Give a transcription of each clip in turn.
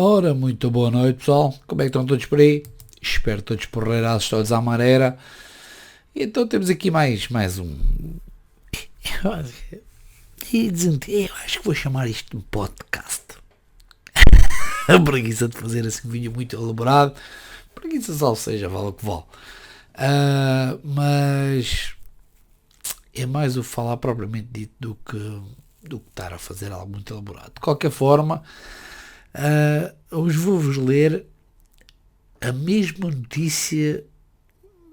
Ora, muito boa noite, pessoal. Como é que estão todos por aí? Espero todos porreirados, todos à maneira. E então temos aqui mais um. Eu acho que vou chamar isto de podcast. A preguiça de fazer assim um vídeo muito elaborado. Preguiça só seja, vale o que vale. Mas é mais o falar propriamente dito do que estar a fazer algo muito elaborado. De qualquer forma, hoje vou-vos ler a mesma notícia,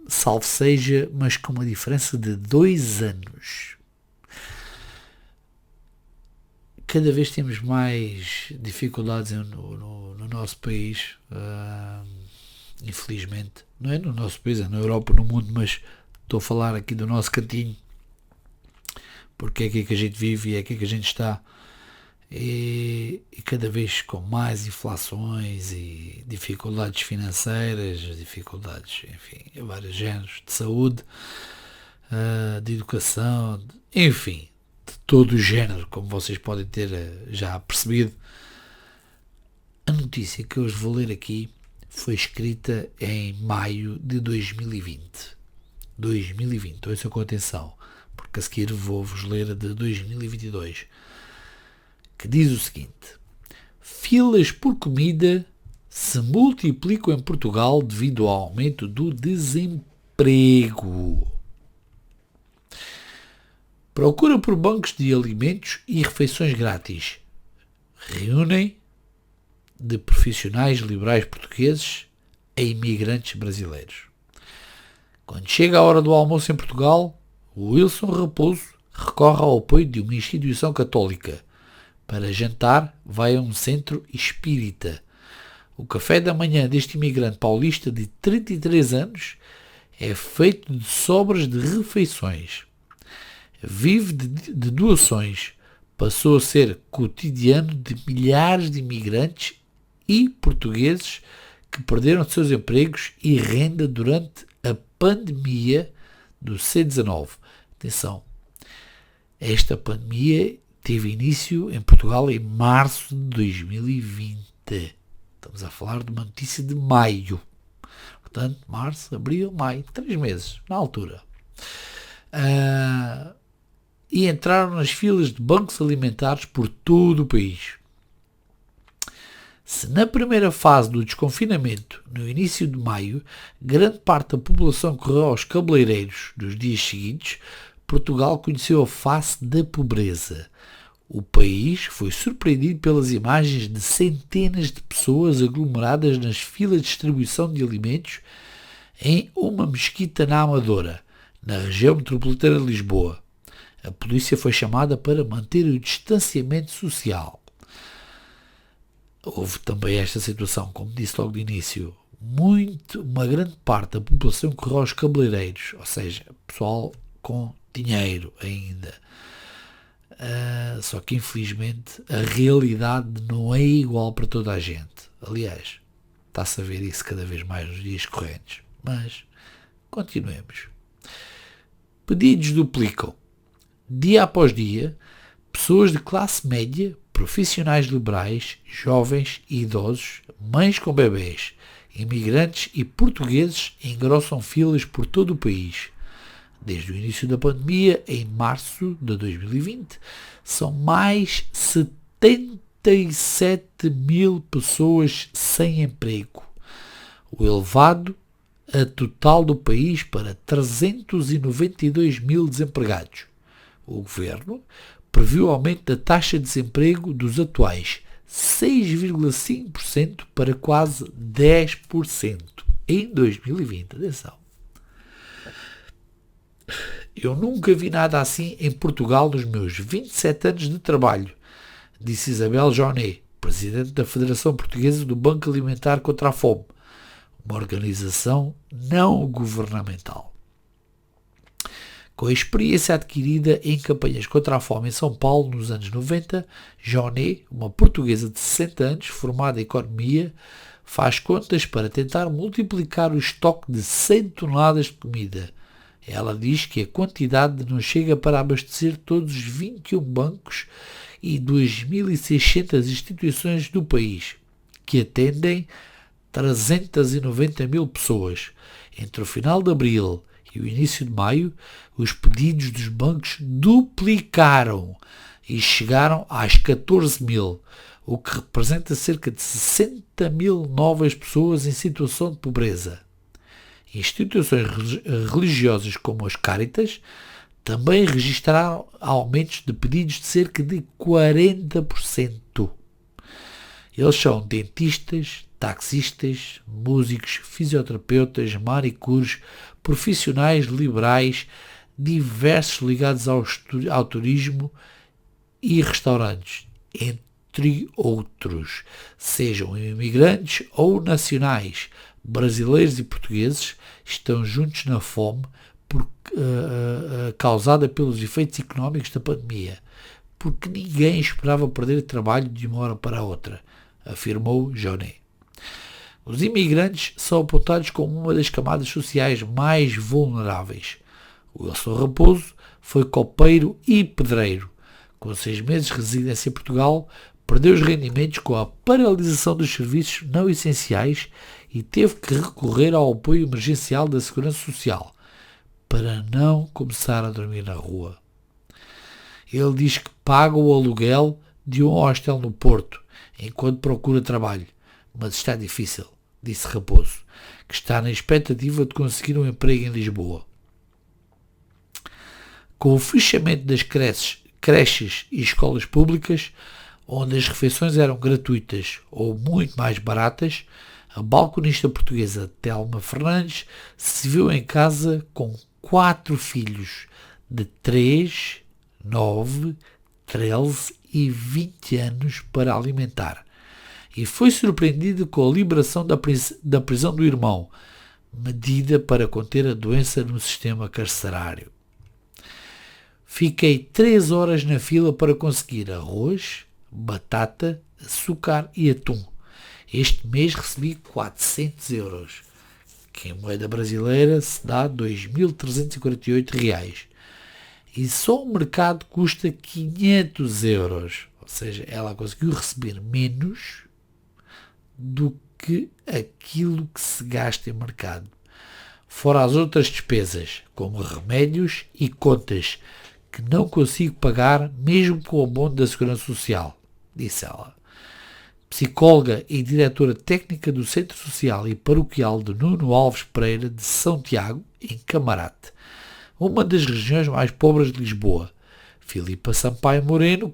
salvo seja, mas com uma diferença de 2 anos. Cada vez temos mais dificuldades no nosso país, infelizmente. Não é no nosso país, é na Europa, no mundo, mas estou a falar aqui do nosso cantinho, porque é aqui que a gente vive e é aqui que a gente está. E cada vez com mais inflações e dificuldades financeiras, dificuldades, enfim, em vários géneros, de saúde, de educação, enfim, de todo o género, como vocês podem ter já percebido. A notícia que eu vos vou ler aqui foi escrita em maio de 2020. 2020, ouçam com atenção, porque a seguir vou-vos ler a de 2022. Que diz o seguinte: filas por comida se multiplicam em Portugal devido ao aumento do desemprego. Procura por bancos de alimentos e refeições grátis reúnem de profissionais liberais portugueses a imigrantes brasileiros. Quando chega a hora do almoço em Portugal, o Wilson Raposo recorre ao apoio de uma instituição católica. Para jantar, vai a um centro espírita. O café da manhã deste imigrante paulista de 33 anos é feito de sobras de refeições. Vive de doações. Passou a ser cotidiano de milhares de imigrantes e portugueses que perderam seus empregos e renda durante a pandemia do C-19. Atenção, esta pandemia teve início em Portugal em março de 2020. Estamos a falar de uma notícia de maio. Portanto, março, abril, maio, 3 meses, na altura. E entraram nas filas de bancos alimentares por todo o país. Se na primeira fase do desconfinamento, no início de maio, grande parte da população correu aos cabeleireiros dos dias seguintes, Portugal conheceu a face da pobreza. O país foi surpreendido pelas imagens de centenas de pessoas aglomeradas nas filas de distribuição de alimentos em uma mesquita na Amadora, na região metropolitana de Lisboa. A polícia foi chamada para manter o distanciamento social. Houve também esta situação, como disse logo de início, uma grande parte da população correu aos cabeleireiros, ou seja, pessoal com dinheiro ainda. Só que infelizmente a realidade não é igual para toda a gente. Aliás, está-se a ver isso cada vez mais nos dias correntes. Mas continuemos. Pedidos duplicam. Dia após dia, pessoas de classe média, profissionais liberais, jovens e idosos, mães com bebés, imigrantes e portugueses engrossam filas por todo o país. Desde o início da pandemia, em março de 2020, são mais 77 mil pessoas sem emprego, o elevado a total do país para 392 mil desempregados. O governo previu aumento da taxa de desemprego dos atuais 6,5% para quase 10% em 2020. Atenção. Eu nunca vi nada assim em Portugal nos meus 27 anos de trabalho, disse Isabel Jonet, presidente da Federação Portuguesa do Banco Alimentar contra a Fome, uma organização não governamental. Com a experiência adquirida em campanhas contra a fome em São Paulo nos anos 90, Jonet, uma portuguesa de 60 anos, formada em economia, faz contas para tentar multiplicar o estoque de 100 toneladas de comida. Ela diz que a quantidade não chega para abastecer todos os 21 bancos e 2.600 instituições do país. que atendem 390 mil pessoas. Entre o final de abril e o início de maio, os pedidos dos bancos duplicaram e chegaram às 14 mil, o que representa cerca de 60 mil novas pessoas em situação de pobreza. Instituições religiosas como as Cáritas também registraram aumentos de pedidos de cerca de 40%. Eles são dentistas, taxistas, músicos, fisioterapeutas, manicures, profissionais liberais, diversos ligados ao turismo e restaurantes, entre outros, sejam imigrantes ou nacionais, brasileiros e portugueses, estão juntos na fome causada pelos efeitos económicos da pandemia, porque ninguém esperava perder trabalho de uma hora para a outra, afirmou Joné. Os imigrantes são apontados como uma das camadas sociais mais vulneráveis. Wilson Raposo foi copeiro e pedreiro. Com 6 meses de residência em Portugal, perdeu os rendimentos com a paralisação dos serviços não essenciais e teve que recorrer ao apoio emergencial da Segurança Social para não começar a dormir na rua. Ele diz que paga o aluguel de um hostel no Porto enquanto procura trabalho, mas está difícil, disse Raposo, que está na expectativa de conseguir um emprego em Lisboa. Com o fechamento das creches e escolas públicas, onde as refeições eram gratuitas ou muito mais baratas, a balconista portuguesa Telma Fernandes se viu em casa com 4 filhos de 3, 9, 13 e 20 anos para alimentar. E foi surpreendida com a liberação da prisão do irmão, medida para conter a doença no sistema carcerário. Fiquei 3 horas na fila para conseguir arroz, batata, açúcar e atum. Este mês recebi 400 euros, que em moeda brasileira se dá 2.348 reais. E só o mercado custa 500 euros. Ou seja, ela conseguiu receber menos do que aquilo que se gasta em mercado. Fora as outras despesas, como remédios e contas, que não consigo pagar mesmo com o abono da Segurança Social, disse ela. Psicóloga e diretora técnica do Centro Social e Paroquial de Nuno Alves Pereira de São Tiago, em Camarate, uma das regiões mais pobres de Lisboa. Filipa Sampaio Moreno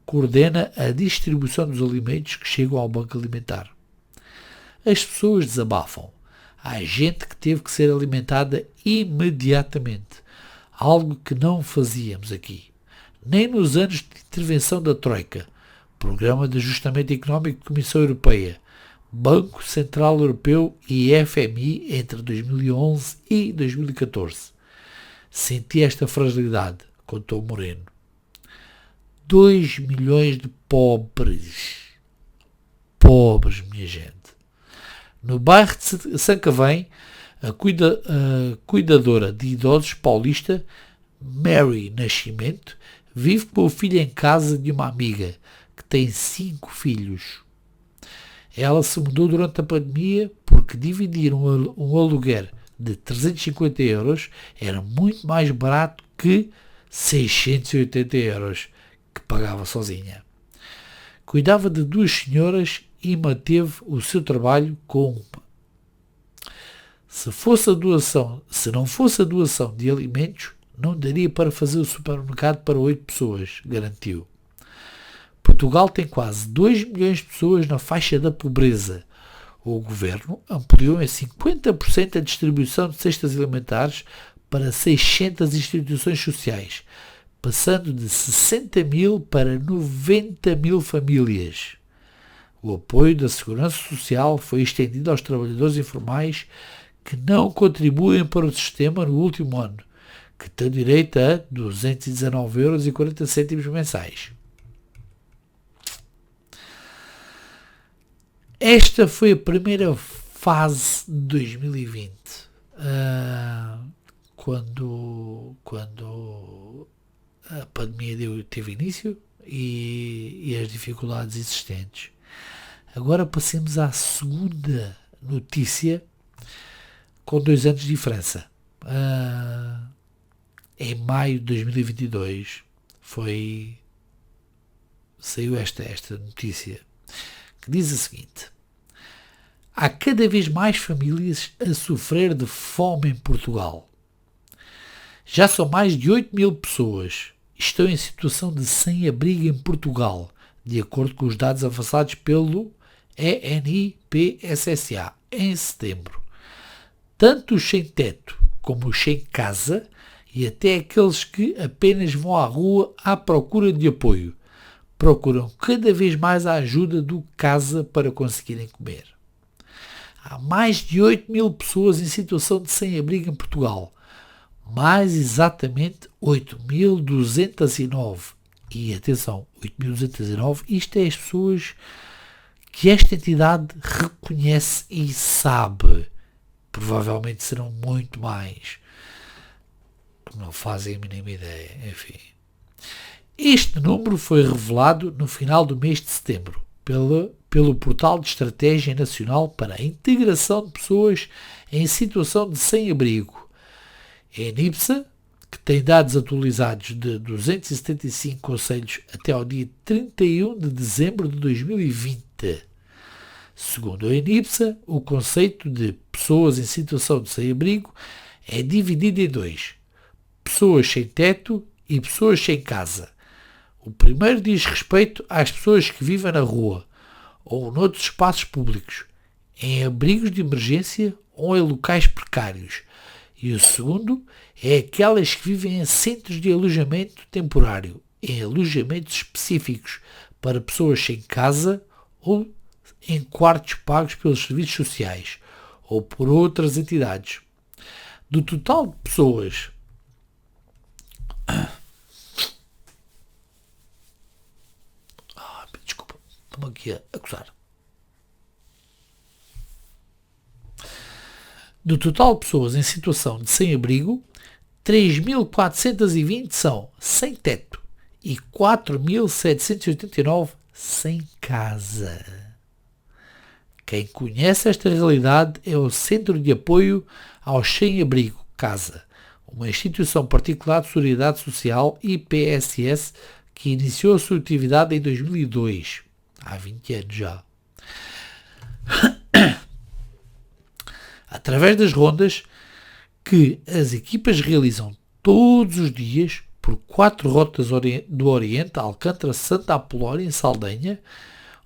coordena a distribuição dos alimentos que chegam ao Banco Alimentar. As pessoas desabafam. Há gente que teve que ser alimentada imediatamente, algo que não fazíamos aqui, nem nos anos de intervenção da Troika, Programa de Ajustamento Económico da Comissão Europeia, Banco Central Europeu e FMI entre 2011 e 2014. Senti esta fragilidade, contou Moreno. 2 milhões de pobres. Pobres, minha gente. No bairro de Sacavém, a cuidadora de idosos paulista, Mary Nascimento, vive com o filho em casa de uma amiga, que tem 5 filhos. Ela se mudou durante a pandemia porque dividir um aluguer de 350 euros era muito mais barato que 680 euros que pagava sozinha. Cuidava de 2 senhoras e manteve o seu trabalho com uma. Se não fosse a doação de alimentos, não daria para fazer o supermercado para 8 pessoas, garantiu. Portugal tem quase 2 milhões de pessoas na faixa da pobreza. O governo ampliou em 50% a distribuição de cestas alimentares para 600 instituições sociais, passando de 60 mil para 90 mil famílias. O apoio da Segurança Social foi estendido aos trabalhadores informais que não contribuem para o sistema no último ano, que têm direito a 219,40 euros mensais. Esta foi a primeira fase de 2020, quando a pandemia teve início e as dificuldades existentes. Agora passemos à segunda notícia, com 2 anos de diferença. Em maio de 2022 saiu esta notícia, que diz o seguinte: há cada vez mais famílias a sofrer de fome em Portugal. Já são mais de 8.000 pessoas que estão em situação de sem-abrigo em Portugal, de acordo com os dados avançados pelo ENIPSSA em setembro. Tanto os sem teto como os sem casa e até aqueles que apenas vão à rua à procura de apoio, procuram cada vez mais a ajuda do Casa para conseguirem comer. Há mais de 8.000 pessoas em situação de sem-abrigo em Portugal, mais exatamente 8.209. E atenção, 8.209, isto é as pessoas que esta entidade reconhece e sabe. Provavelmente serão muito mais. Não fazem a mínima ideia. Enfim. Este número foi revelado no final do mês de setembro pelo Portal de Estratégia Nacional para a Integração de Pessoas em Situação de Sem-Abrigo. A ENIPSA, que tem dados atualizados de 275 concelhos até ao dia 31 de dezembro de 2020. Segundo a ENIPSA, o conceito de pessoas em situação de sem-abrigo é dividido em 2: pessoas sem teto e pessoas sem casa. O primeiro diz respeito às pessoas que vivem na rua ou noutros espaços públicos, em abrigos de emergência ou em locais precários. E o segundo é aquelas que vivem em centros de alojamento temporário, em alojamentos específicos para pessoas sem casa ou em quartos pagos pelos serviços sociais ou por outras entidades. Do total de pessoas desculpa, estou-me aqui a coçar. Do total de pessoas em situação de sem-abrigo, 3.420 são sem teto e 4.789 sem casa. Quem conhece esta realidade é o Centro de Apoio aos Sem-Abrigo, Casa, uma instituição particular de solidariedade social, IPSS, que iniciou a sua atividade em 2002, há 20 anos já. Através das rondas que as equipas realizam todos os dias por 4 rotas do Oriente, Alcântara, Santa Apolónia e Saldanha,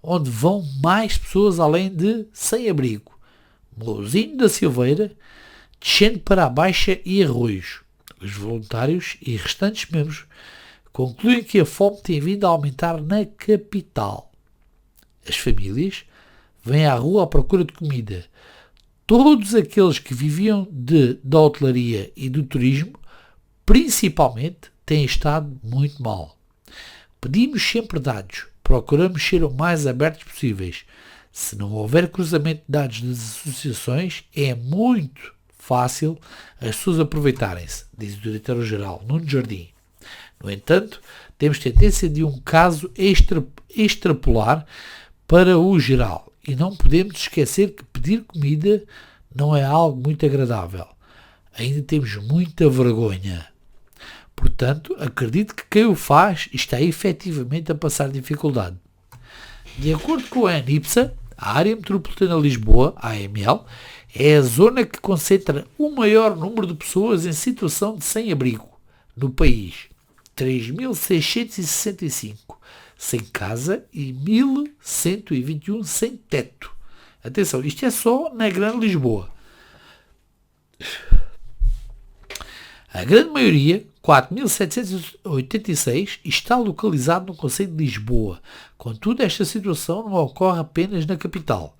onde vão mais pessoas além de sem-abrigo, Mouzinho da Silveira, descendo para a Baixa e Arroios. Os voluntários e restantes membros concluem que a fome tem vindo a aumentar na capital. As famílias vêm à rua à procura de comida. Todos aqueles que viviam da hotelaria e do turismo, principalmente, têm estado muito mal. Pedimos sempre dados. Procuramos ser o mais abertos possíveis. Se não houver cruzamento de dados das associações, é muito fácil as pessoas aproveitarem-se, diz o diretor-geral Nuno Jardim. No entanto, temos tendência de um caso extrapolar para o geral e não podemos esquecer que pedir comida não é algo muito agradável. Ainda temos muita vergonha. Portanto, acredito que quem o faz está efetivamente a passar dificuldade. De acordo com a ANIPSA, a Área Metropolitana de Lisboa, AML, é a zona que concentra o maior número de pessoas em situação de sem-abrigo no país. 3.665 sem casa e 1.121 sem teto. Atenção, isto é só na Grande Lisboa. A grande maioria, 4.786, está localizado no concelho de Lisboa. Contudo, esta situação não ocorre apenas na capital.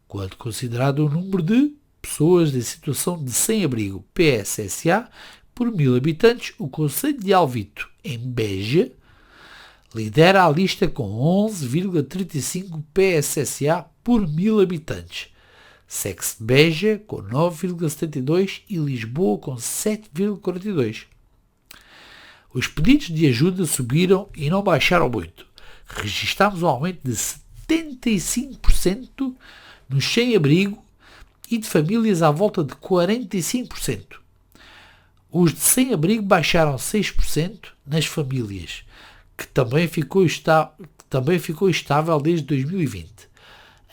Quando considerado o número de pessoas em situação de sem-abrigo PSSA por 1.000 habitantes, o concelho de Alvito, em Beja, lidera a lista com 11,35 PSSA por 1.000 habitantes. Segue-se Beja com 9,72 e Lisboa com 7,42. Os pedidos de ajuda subiram e não baixaram muito. Registámos um aumento de 75% 20% nos sem-abrigo e de famílias à volta de 45%. Os de sem-abrigo baixaram 6% nas famílias, que também ficou estável desde 2020.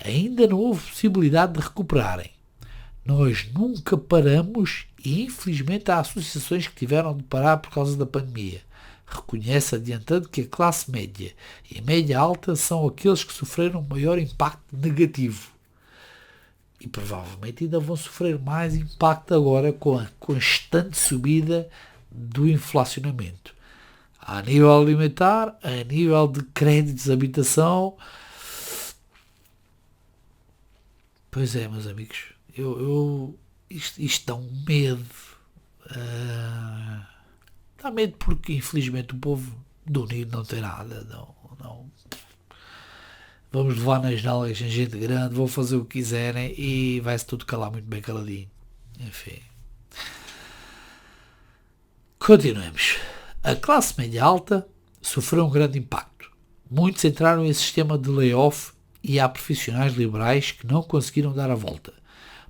Ainda não houve possibilidade de recuperarem. Nós nunca paramos e, infelizmente, há associações que tiveram de parar por causa da pandemia. Reconhece, adiantando, que a classe média e média alta são aqueles que sofreram maior impacto negativo. E provavelmente ainda vão sofrer mais impacto agora com a constante subida do inflacionamento. A nível alimentar, a nível de créditos de habitação. Pois é, meus amigos, isto dá um medo. Dá medo porque, infelizmente, o povo do Unido não tem nada. Não. Vamos levar nas nalgas em gente grande, vão fazer o que quiserem e vai-se tudo calar muito bem caladinho. Enfim. Continuemos. A classe média alta sofreu um grande impacto. Muitos entraram em sistema de layoff e há profissionais liberais que não conseguiram dar a volta.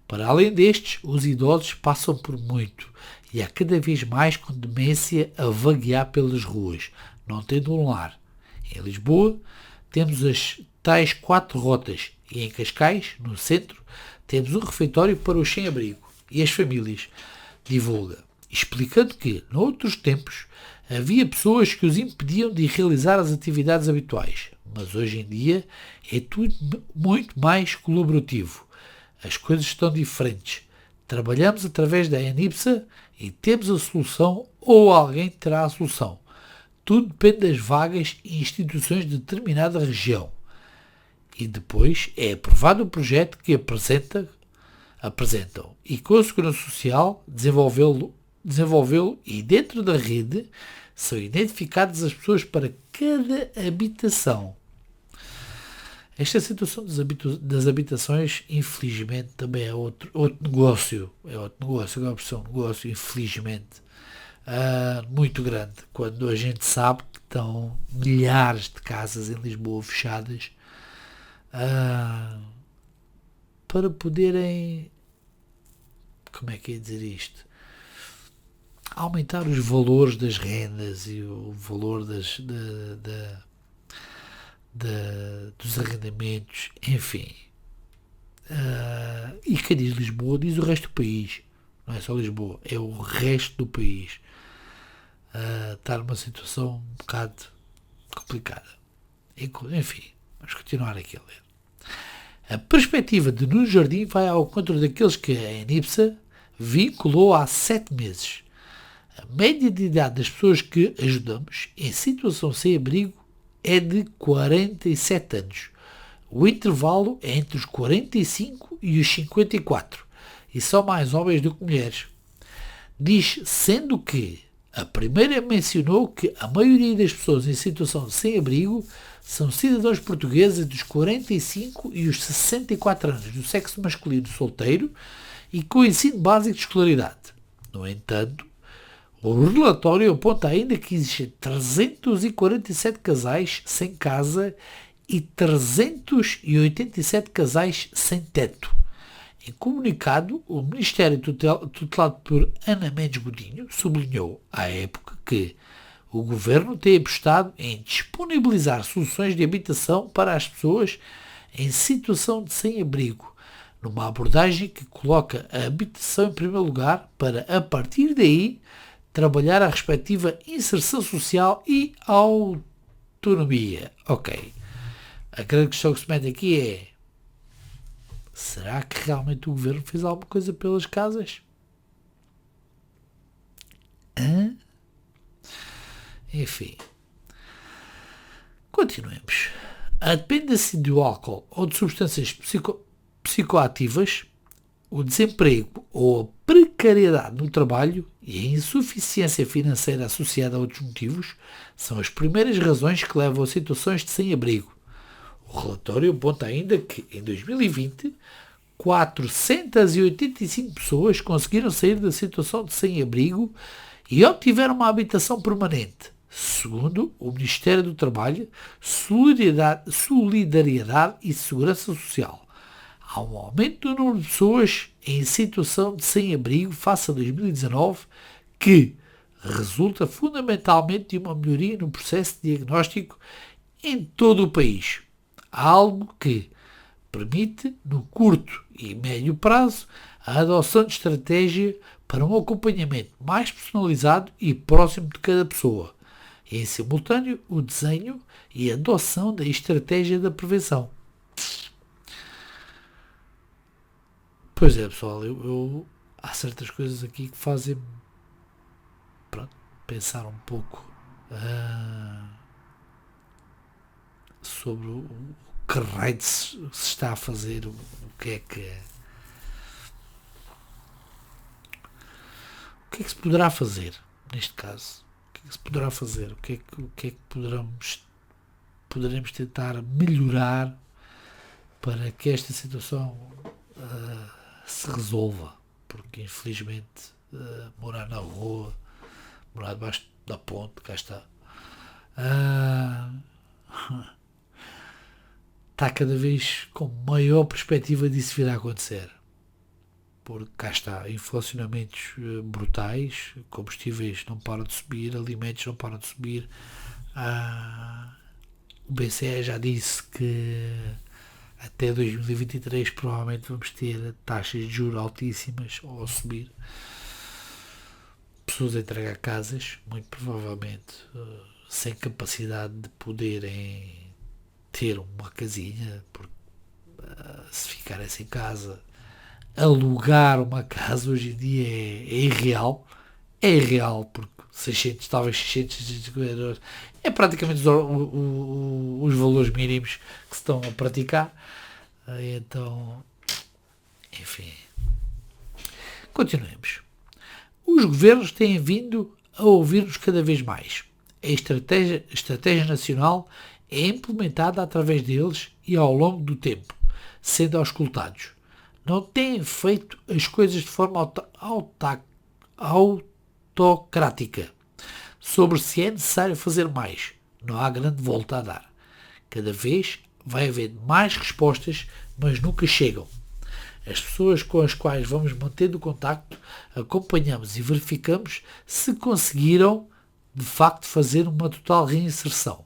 Para além destes, os idosos passam por muito e há cada vez mais com demência a vaguear pelas ruas, não tendo um lar. Em Lisboa, temos as tais 4 rotas e em Cascais, no centro, temos um refeitório para os sem-abrigo e as famílias. Divulga, explicando que, noutros tempos, havia pessoas que os impediam de realizar as atividades habituais, mas hoje em dia é tudo muito mais colaborativo. As coisas estão diferentes. Trabalhamos através da ANIPSA e temos a solução ou alguém terá a solução. Tudo depende das vagas e instituições de determinada região. E depois é aprovado o projeto que apresentam e com a Segurança Social desenvolvê-lo e dentro da rede são identificadas as pessoas para cada habitação. Esta situação das habitações, infelizmente, também é outro negócio. É outro negócio, agora é um negócio, infelizmente, muito grande. Quando a gente sabe que estão milhares de casas em Lisboa fechadas para poderem, como é que é dizer isto? Aumentar os valores das rendas e o valor dos arrendamentos, enfim. E quem diz Lisboa diz o resto do país. Não é só Lisboa, é o resto do país. Está numa situação um bocado complicada. Enfim, vamos continuar aqui a ler. A perspectiva de Nuno Jardim vai ao encontro daqueles que a ANIPSA vinculou há 7 meses. A média de idade das pessoas que ajudamos em situação sem abrigo é de 47 anos. O intervalo é entre os 45 e os 54 e são mais homens do que mulheres. Diz, sendo que a primeira mencionou que a maioria das pessoas em situação de sem-abrigo são cidadãos portugueses dos 45 e os 64 anos, do sexo masculino solteiro e com ensino básico de escolaridade. No entanto, o relatório aponta ainda que existem 347 casais sem casa e 387 casais sem teto. Em comunicado, o Ministério tutelado por Ana Mendes Godinho sublinhou à época que o Governo tem apostado em disponibilizar soluções de habitação para as pessoas em situação de sem-abrigo, numa abordagem que coloca a habitação em primeiro lugar para, a partir daí, trabalhar a respectiva inserção social e autonomia. Ok. A grande questão que se mete aqui é: será que realmente o Governo fez alguma coisa pelas casas? Enfim. Continuemos. A dependência do álcool ou de substâncias psicoativas, o desemprego ou a precariedade no trabalho e a insuficiência financeira associada a outros motivos são as primeiras razões que levam a situações de sem-abrigo. O relatório aponta ainda que, em 2020, 485 pessoas conseguiram sair da situação de sem-abrigo e obtiveram uma habitação permanente, Segundo o Ministério do Trabalho, Solidariedade e Segurança Social. Há um aumento do número de pessoas em situação de sem-abrigo face a 2019 que resulta fundamentalmente de uma melhoria no processo de diagnóstico em todo o país. Algo que permite, no curto e médio prazo, a adoção de estratégia para um acompanhamento mais personalizado e próximo de cada pessoa, e, em simultâneo, o desenho e adoção da estratégia da prevenção. Pois é, pessoal, há certas coisas aqui que fazem pensar um pouco sobre o que raio se está a fazer, o que é que se poderá fazer neste caso. O que é que se poderá fazer? O que é que poderemos tentar melhorar para que esta situação se resolva? Porque infelizmente morar na rua, morar debaixo da ponte, cá está, está cada vez com maior perspectiva disso vir a acontecer. Porque cá está, inflacionamentos brutais, combustíveis não param de subir, alimentos não param de subir. O BCE já disse que até 2023 provavelmente vamos ter taxas de juros altíssimas ou a subir. Pessoas a entregar casas, muito provavelmente sem capacidade de poderem ter uma casinha, porque se ficarem sem casa, alugar uma casa hoje em dia é irreal. É irreal, porque 600, talvez 650 euros é praticamente os valores mínimos que se estão a praticar. Então, enfim, continuemos. Os governos têm vindo a ouvir-nos cada vez mais. A estratégia nacional é implementada através deles e ao longo do tempo, sendo auscultados. Não têm feito as coisas de forma autocrática. Sobre se é necessário fazer mais, não há grande volta a dar. Cada vez vai haver mais respostas, mas nunca chegam. As pessoas com as quais vamos mantendo contacto, acompanhamos e verificamos se conseguiram, de facto, fazer uma total reinserção.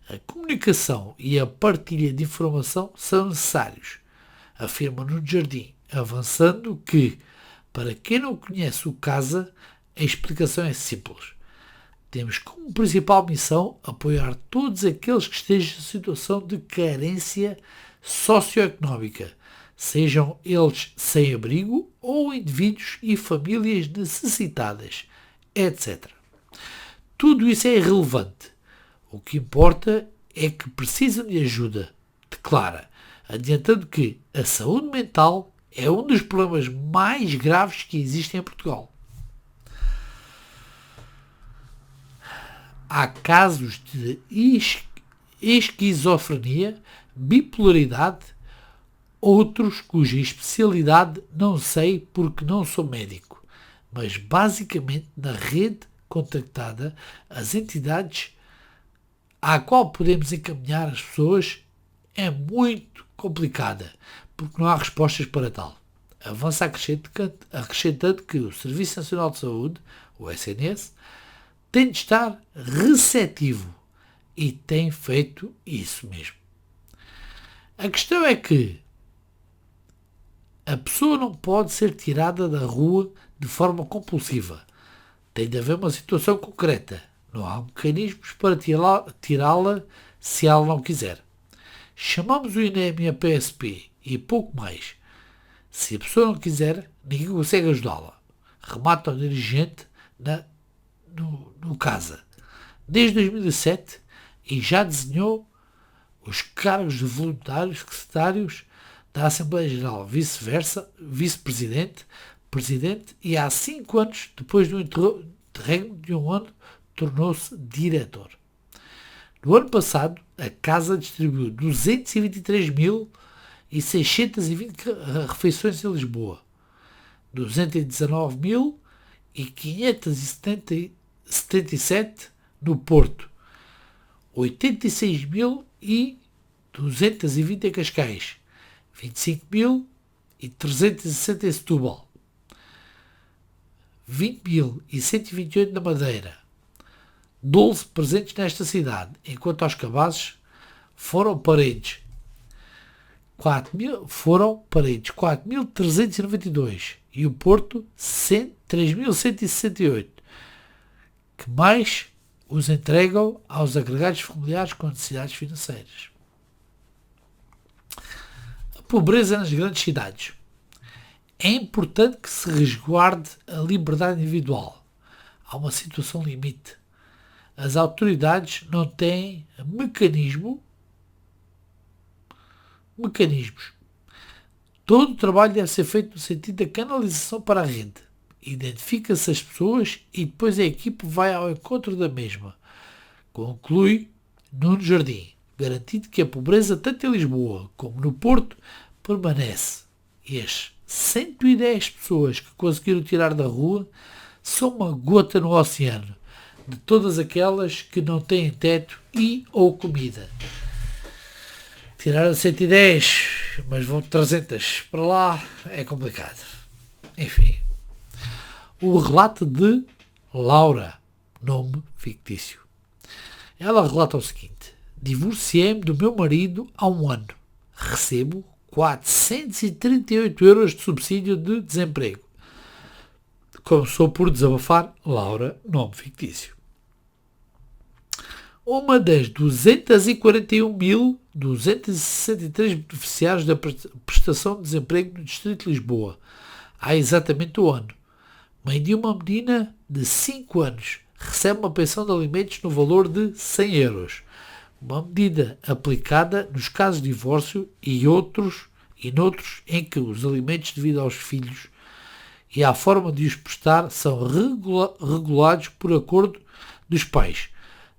A comunicação e a partilha de informação são necessários, afirma Nuno Jardim, avançando que, para quem não conhece o CASA, a explicação é simples. Temos como principal missão apoiar todos aqueles que estejam em situação de carência socioeconómica, sejam eles sem abrigo ou indivíduos e famílias necessitadas, etc. Tudo isso é irrelevante. O que importa é que precisam de ajuda, declara, adiantando que a saúde mental é um dos problemas mais graves que existem em Portugal. Há casos de esquizofrenia, bipolaridade, outros cuja especialidade não sei porque não sou médico, mas basicamente na rede contactada, as entidades à qual podemos encaminhar as pessoas é muito complicada, porque não há respostas para tal. Avança acrescentando que o Serviço Nacional de Saúde, o SNS, tem de estar receptivo e tem feito isso mesmo. A questão é que a pessoa não pode ser tirada da rua de forma compulsiva. Tem de haver uma situação concreta. Não há mecanismos para tirá-la se ela não quiser. Chamamos o INEM e a PSP e pouco mais. Se a pessoa não quiser, ninguém consegue ajudá-la. Remata o dirigente no CASA. Desde 2007 e já desenhou os cargos de voluntários, secretários da Assembleia Geral, vice-presidente, presidente e há 5 anos, depois do interregno de um ano, tornou-se diretor. No ano passado, a Casa distribuiu 223.620 refeições em Lisboa, 219.577 No Porto, 86.220 em Cascais, 25.360 em Setúbal, 20.128 na Madeira, 12 presentes nesta cidade, enquanto aos cabazes foram paredes 4.392 e o Porto 3.168, que mais os entregam aos agregados familiares com necessidades financeiras. A pobreza nas grandes cidades. É importante que se resguarde a liberdade individual. Há uma situação limite. As autoridades não têm mecanismos. Todo o trabalho deve ser feito no sentido da canalização para a rede. Identifica-se as pessoas e depois a equipe vai ao encontro da mesma. Conclui Nuno Jardim, garantindo que a pobreza, tanto em Lisboa como no Porto, permanece. E as 110 pessoas que conseguiram tirar da rua são uma gota no oceano de todas aquelas que não têm teto e ou comida. Tiraram 110, mas vão 300 para lá, é complicado. Enfim. O relato de Laura, nome fictício. Ela relata o seguinte: divorciei-me do meu marido há um ano. Recebo 438 euros de subsídio de desemprego. Começou por desabafar Laura, nome fictício. Uma das 241.263 beneficiários da prestação de desemprego no Distrito de Lisboa, há exatamente um ano. Mãe de uma menina de 5 anos, recebe uma pensão de alimentos no valor de 100 euros. Uma medida aplicada nos casos de divórcio e noutros em que os alimentos devido aos filhos e à forma de os prestar são regulados por acordo dos pais,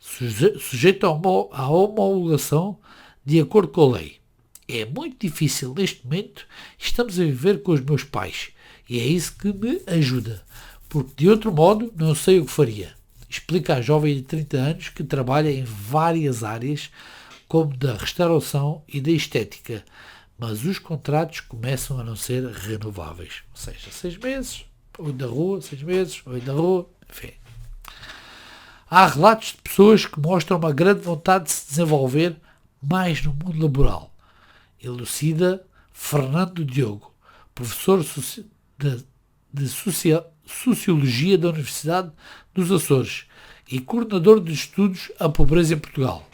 sujeito à homologação de acordo com a lei. É muito difícil neste momento, estamos a viver com os meus pais e é isso que me ajuda, porque de outro modo não sei o que faria. Explica a jovem de 30 anos que trabalha em várias áreas, como da restauração e da estética, mas os contratos começam a não ser renováveis. Ou seja, 6 meses, 8 da rua, 6 meses, 8 da rua, enfim. Há relatos de pessoas que mostram uma grande vontade de se desenvolver mais no mundo laboral. Elucida Fernando Diogo, professor de Sociologia da Universidade dos Açores e coordenador de estudos à pobreza em Portugal.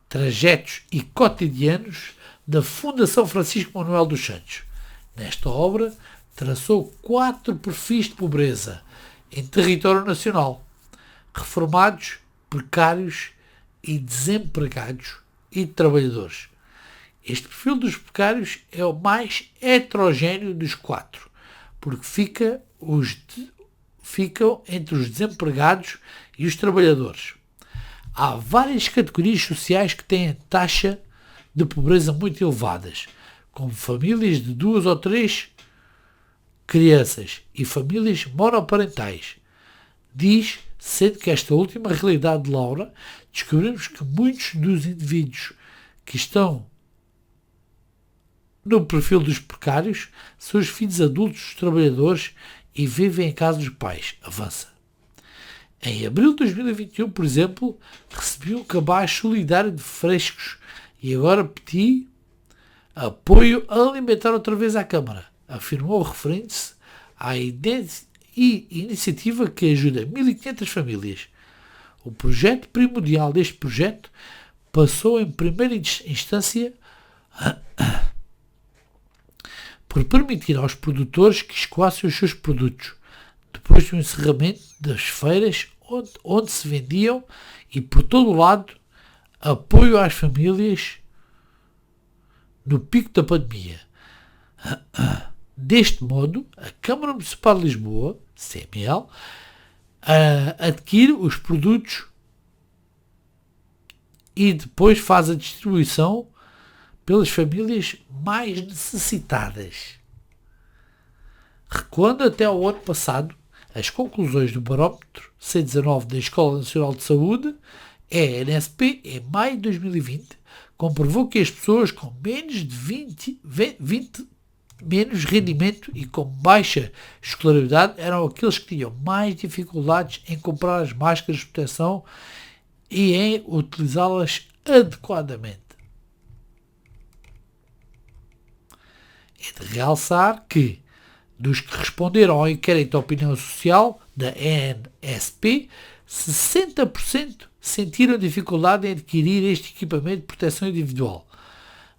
Trajetos e cotidianos da Fundação Francisco Manuel dos Santos. Nesta obra, traçou 4 perfis de pobreza em território nacional: reformados, precários e desempregados e trabalhadores. Este perfil dos precários é o mais heterogéneo dos 4, porque ficam entre os desempregados e os trabalhadores. Há várias categorias sociais que têm taxa de pobreza muito elevadas, como famílias de 2 ou 3 crianças e famílias monoparentais. Diz, sendo que esta última realidade de Laura, descobrimos que muitos dos indivíduos que estão no perfil dos precários são os filhos adultos dos trabalhadores e vivem em casa dos pais. Avança. Em abril de 2021, por exemplo, recebi um cabaz solidário de frescos e agora pedi apoio alimentar outra vez à Câmara, afirmou referente-se à iniciativa que ajuda 1.500 famílias. O projeto primordial deste projeto passou em primeira instância por permitir aos produtores que escoassem os seus produtos, depois do encerramento das feiras onde se vendiam, e por todo o lado, apoio às famílias no pico da pandemia. Deste modo, a Câmara Municipal de Lisboa, CML, adquire os produtos e depois faz a distribuição pelas famílias mais necessitadas. Recuando até ao ano passado, As conclusões do barómetro C19 da Escola Nacional de Saúde, ENSP, em maio de 2020, comprovou que as pessoas com menos de 20 menos rendimento e com baixa escolaridade eram aqueles que tinham mais dificuldades em comprar as máscaras de proteção e em utilizá-las adequadamente. É de realçar que, dos que responderam ao inquérito de opinião social da ENSP, 60% sentiram dificuldade em adquirir este equipamento de proteção individual.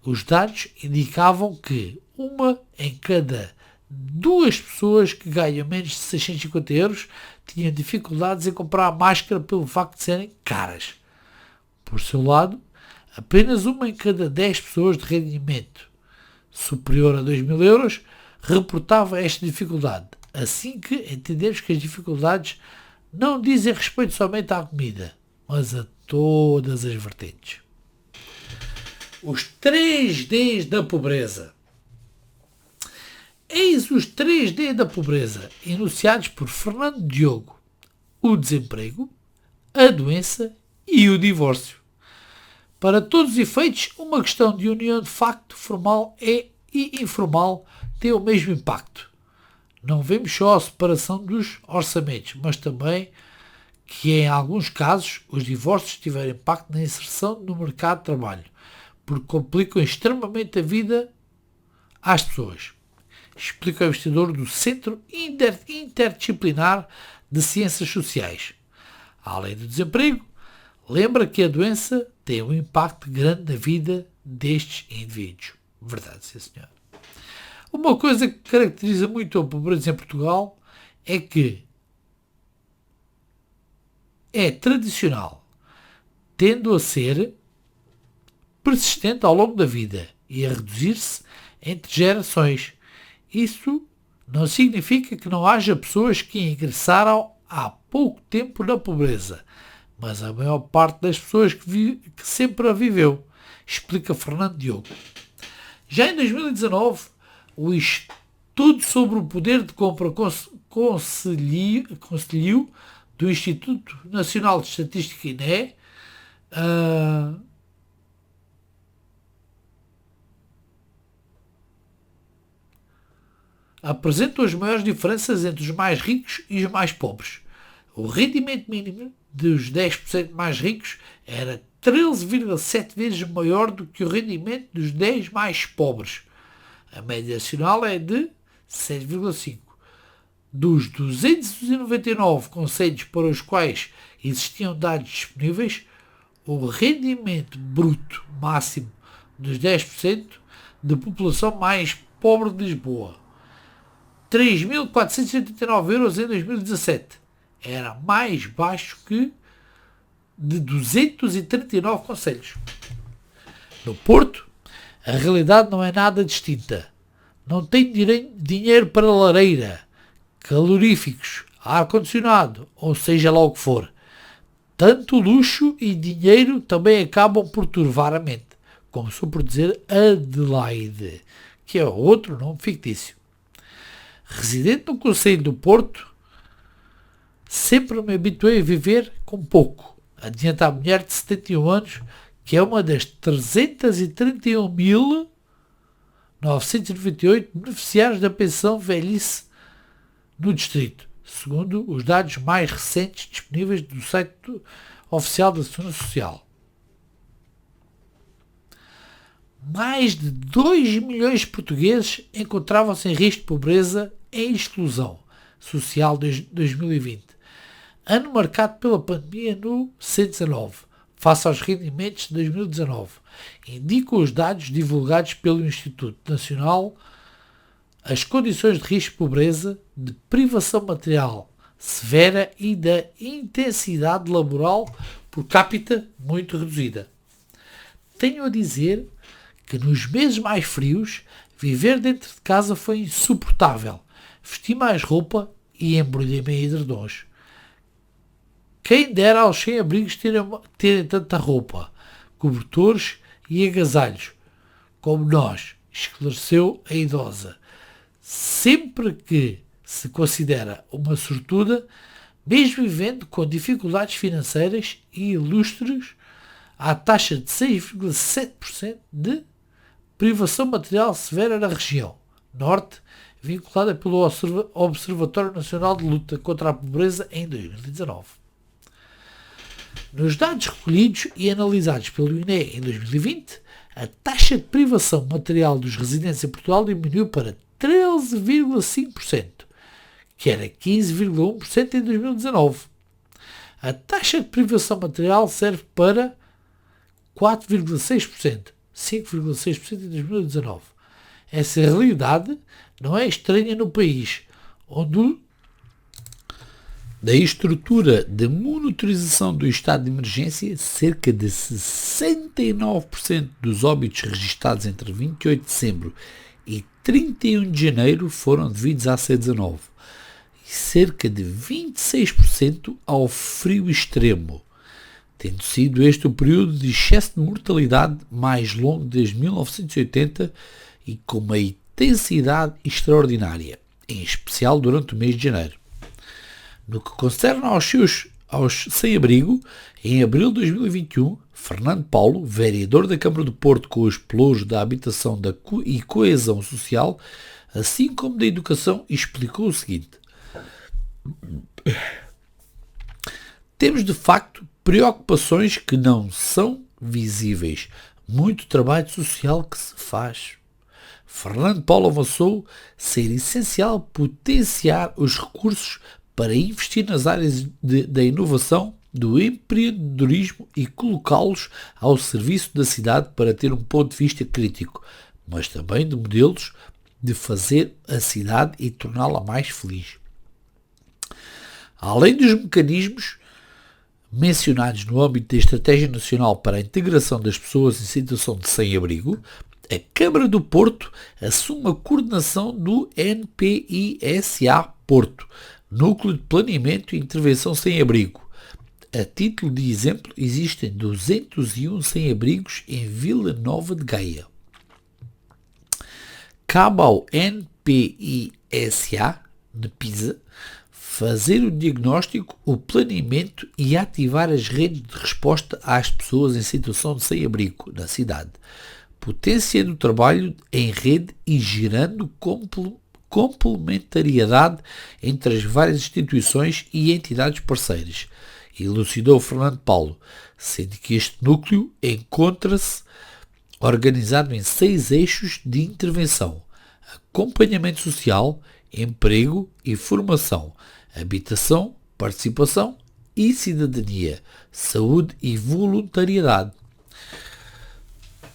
Os dados indicavam que uma em cada 2 pessoas que ganham menos de 650 euros tinham dificuldades em comprar a máscara pelo facto de serem caras. Por seu lado, apenas uma em cada 10 pessoas de rendimento superior a 2.000 euros reportava esta dificuldade, assim que entendemos que as dificuldades não dizem respeito somente à comida, mas a todas as vertentes. Os 3Ds da pobreza. Eis os 3D da pobreza, enunciados por Fernando Diogo: o desemprego, a doença e o divórcio. Para todos os efeitos, uma questão de união de facto formal e informal tem o mesmo impacto. Não vemos só a separação dos orçamentos, mas também que, em alguns casos, os divórcios tiveram impacto na inserção no mercado de trabalho, porque complicam extremamente a vida às pessoas. Explica o investidor do Centro Interdisciplinar de Ciências Sociais. Além do desemprego, lembra que a doença tem um impacto grande na vida destes indivíduos. Verdade, sim, senhor. Uma coisa que caracteriza muito a pobreza em Portugal é que é tradicional, tendo a ser persistente ao longo da vida e a reduzir-se entre gerações. Isso não significa que não haja pessoas que ingressaram há pouco tempo na pobreza, mas a maior parte das pessoas que sempre a viveu, explica Fernando Diogo. Já em 2019, o estudo sobre o poder de compra Conselho do Instituto Nacional de Estatística INE apresentam as maiores diferenças entre os mais ricos e os mais pobres. O rendimento mínimo dos 10% mais ricos era 13,7 vezes maior do que o rendimento dos 10 mais pobres. A média nacional é de 7,5. Dos 299 conselhos para os quais existiam dados disponíveis, o rendimento bruto máximo dos 10% de população mais pobre de Lisboa, 3.489 euros em 2017, era mais baixo que de 239 concelhos. No Porto, a realidade não é nada distinta. Não tem dinheiro para lareira, caloríficos, ar-condicionado, ou seja lá o que for. Tanto luxo e dinheiro também acabam por turvar a mente. Começou por dizer Adelaide, que é outro nome fictício. Residente no Conselho do Porto, sempre me habituei a viver com pouco, adianta a mulher de 71 anos, que é uma das 331.998 beneficiários da pensão velhice no distrito, segundo os dados mais recentes disponíveis do site oficial da Segurança Social. Mais de 2 milhões de portugueses encontravam-se em risco de pobreza e exclusão social desde 2020, ano marcado pela pandemia no C19, face aos rendimentos de 2019, indicam os dados divulgados pelo Instituto Nacional. As condições de risco de pobreza, de privação material severa e da intensidade laboral por capita muito reduzida. Tenho a dizer que nos meses mais frios, viver dentro de casa foi insuportável. Vesti mais roupa e embrulhei-me em edredons. Quem dera aos sem-abrigos terem tanta roupa, cobertores e agasalhos, como nós, esclareceu a idosa. Sempre que se considera uma sortuda, mesmo vivendo com dificuldades financeiras, e ilustres à taxa de 6,7% de privação material severa na região norte, vinculada pelo Observatório Nacional de Luta contra a Pobreza em 2019. Nos dados recolhidos e analisados pelo INE em 2020, a taxa de privação material dos residentes em Portugal diminuiu para 13,5%, que era 15,1% em 2019. A taxa de privação material serve para 4,6%, 5,6% em 2019. Essa realidade não é estranha no país, onde da estrutura de monitorização do estado de emergência, cerca de 69% dos óbitos registados entre 28 de dezembro e 31 de janeiro foram devidos à C-19 e cerca de 26% ao frio extremo, tendo sido este o período de excesso de mortalidade mais longo desde 1980 e com uma intensidade extraordinária, em especial durante o mês de janeiro. No que concerne aos sem-abrigo, em abril de 2021, Fernando Paulo, vereador da Câmara do Porto com os pelouros da habitação e coesão social, assim como da educação, explicou o seguinte: temos de facto preocupações que não são visíveis, muito trabalho social que se faz. Fernando Paulo avançou ser essencial potenciar os recursos para investir nas áreas da inovação, do empreendedorismo e colocá-los ao serviço da cidade para ter um ponto de vista crítico, mas também de modelos de fazer a cidade e torná-la mais feliz. Além dos mecanismos mencionados no âmbito da Estratégia Nacional para a Integração das Pessoas em Situação de Sem-Abrigo, a Câmara do Porto assume a coordenação do NPISA Porto, Núcleo de Planeamento e Intervenção Sem-Abrigo. A título de exemplo, existem 201 sem-abrigos em Vila Nova de Gaia. Cabe ao NPISA de Pisa fazer o diagnóstico, o planeamento e ativar as redes de resposta às pessoas em situação de sem-abrigo na cidade, potenciando o trabalho em rede e gerando complementariedade entre as várias instituições e entidades parceiras, elucidou Fernando Paulo, sendo que este núcleo encontra-se organizado em 6 eixos de intervenção: acompanhamento social, emprego e formação, habitação, participação e cidadania, saúde e voluntariedade.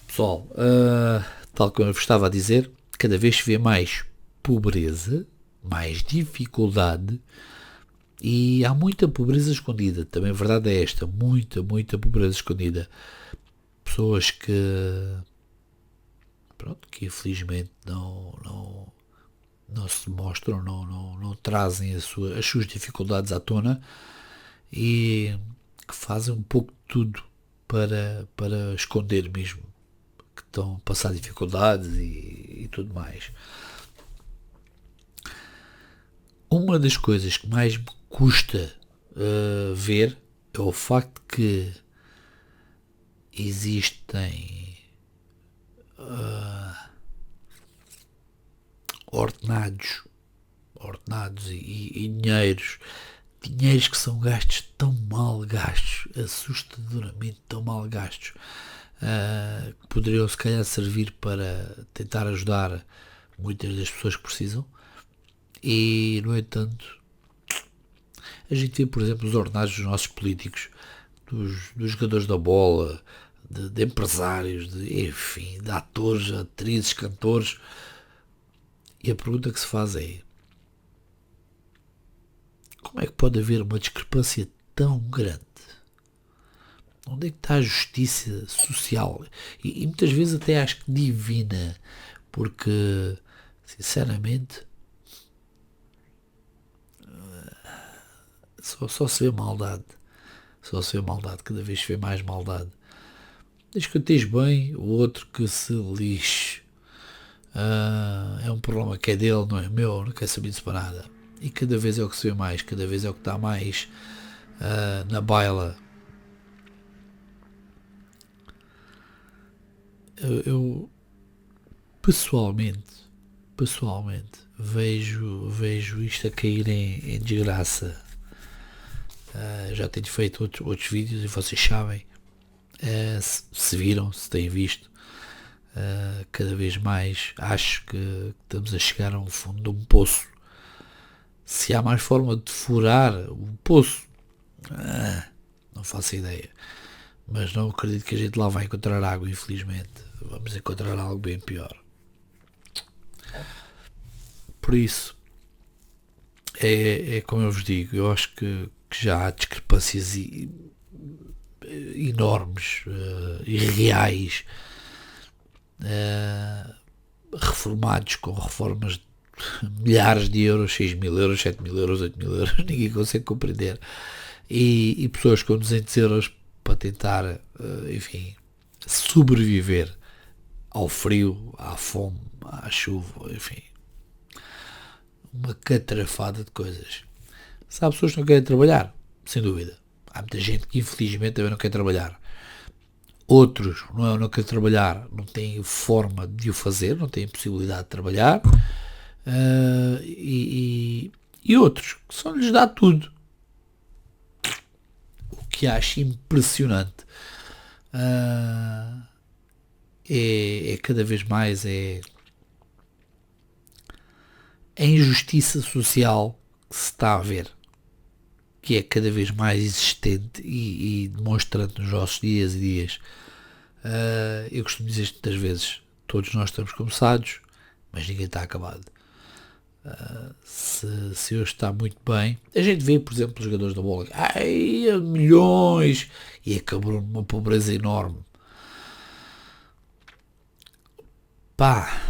Pessoal, tal como eu vos estava a dizer, cada vez se vê mais pobreza, mais dificuldade, e há muita pobreza escondida. Também a verdade é esta, muita pobreza escondida. Pessoas que infelizmente não se mostram, não trazem as suas dificuldades à tona, e que fazem um pouco de tudo para esconder mesmo que estão a passar dificuldades e tudo mais. Uma das coisas que mais me custa ver é o facto que existem ordenados e dinheiros que são gastos tão mal gastos, assustadoramente tão mal gastos, que poderiam se calhar servir para tentar ajudar muitas das pessoas que precisam. E, no entanto, a gente vê, por exemplo, os ordenados dos nossos políticos, dos jogadores da bola, de empresários, de atores, atrizes, cantores. E a pergunta que se faz é: como é que pode haver uma discrepância tão grande? Onde é que está a justiça social? E muitas vezes até acho que divina, porque, sinceramente, só se vê maldade. Só se vê maldade, cada vez se vê mais maldade. Desde que eu esteja bem, o outro que se lixe. É um problema que é dele, não é meu, não quero saber disso para nada. e cada vez é o que se vê mais, cada vez é o que está mais na baila. Eu pessoalmente vejo isto a cair em desgraça. Já tenho feito outros vídeos e vocês sabem, se viram, se têm visto, cada vez mais acho que estamos a chegar a um fundo de um poço. Se há mais forma de furar o poço, não faço ideia, mas não acredito que a gente lá vai encontrar água. Infelizmente vamos encontrar algo bem pior. Por isso é como eu vos digo, eu acho que já há discrepâncias enormes e reais, reformados com reformas de milhares de euros, 6.000 euros, 7.000 euros, 8.000 euros, ninguém consegue compreender, e pessoas com 200 euros para tentar, enfim, sobreviver ao frio, à fome, à chuva, enfim, uma catrafada de coisas. Se há pessoas que não querem trabalhar, sem dúvida, há muita gente que infelizmente também não quer trabalhar. Outros não querem trabalhar, não têm forma de o fazer, não têm possibilidade de trabalhar, e outros que só lhes dá tudo, o que acho impressionante. É cada vez mais a injustiça social que se está a ver, que é cada vez mais existente e demonstrante nos nossos dias e dias. Eu costumo dizer isto muitas vezes: todos nós estamos começados, mas ninguém está acabado. Se hoje está muito bem, a gente vê, por exemplo, os jogadores da bola, milhões, e acabou numa pobreza enorme. Pá,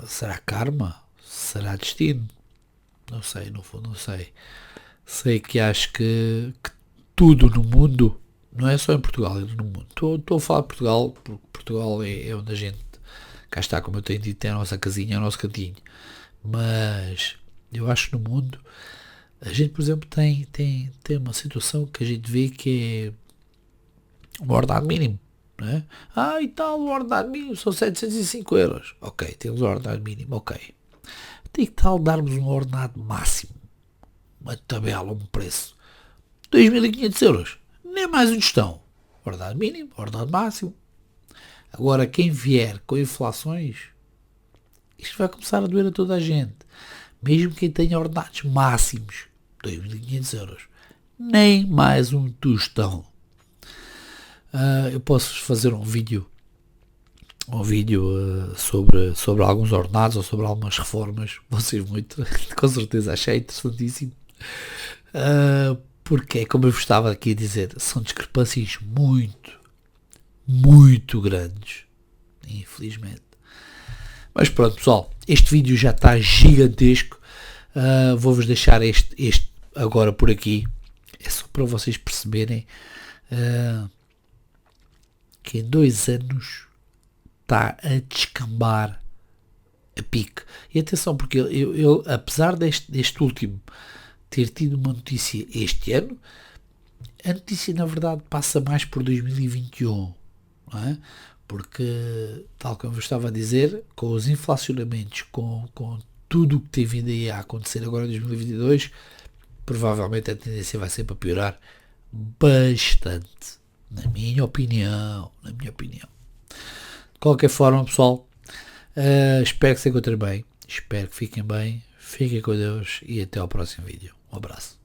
será karma? Será destino? Não sei, no fundo não sei. Sei que acho que tudo no mundo, não é só em Portugal, é no mundo. Estou a falar de Portugal, porque Portugal é onde a gente, cá está, como eu tenho dito, é a nossa casinha, é o nosso cantinho. Mas eu acho que no mundo a gente, por exemplo, tem uma situação que a gente vê que é o ordenado mínimo, não é? E tal, o ordenado mínimo são 705 euros. Ok, temos o ordenado mínimo, ok. Tem que tal darmos um ordenado máximo, uma tabela, um preço, 2.500 euros, nem mais um tostão. Ordenado mínimo, ordenado máximo. Agora, quem vier com inflações, isto vai começar a doer a toda a gente. Mesmo quem tenha ordenados máximos, 2.500 euros, nem mais um tostão. Eu posso fazer um vídeo sobre alguns ordenados ou sobre algumas reformas. Vocês muito, com certeza, achei interessantíssimo. Porque é como eu estava aqui a dizer, são discrepâncias muito grandes, infelizmente. Mas pronto, pessoal, este vídeo já está gigantesco. Vou-vos deixar este agora por aqui. É só para vocês perceberem que em 2 anos está a descambar a pique. E atenção, porque eu apesar deste último ter tido uma notícia este ano, a notícia na verdade passa mais por 2021, não é? Porque, tal como eu estava a dizer, com os inflacionamentos, com tudo o que tem vindo aí a acontecer agora em 2022, provavelmente a tendência vai ser para piorar bastante, na minha opinião. De qualquer forma, pessoal, espero que se encontrem bem, espero que fiquem bem, fiquem com Deus e até ao próximo vídeo. Um abraço.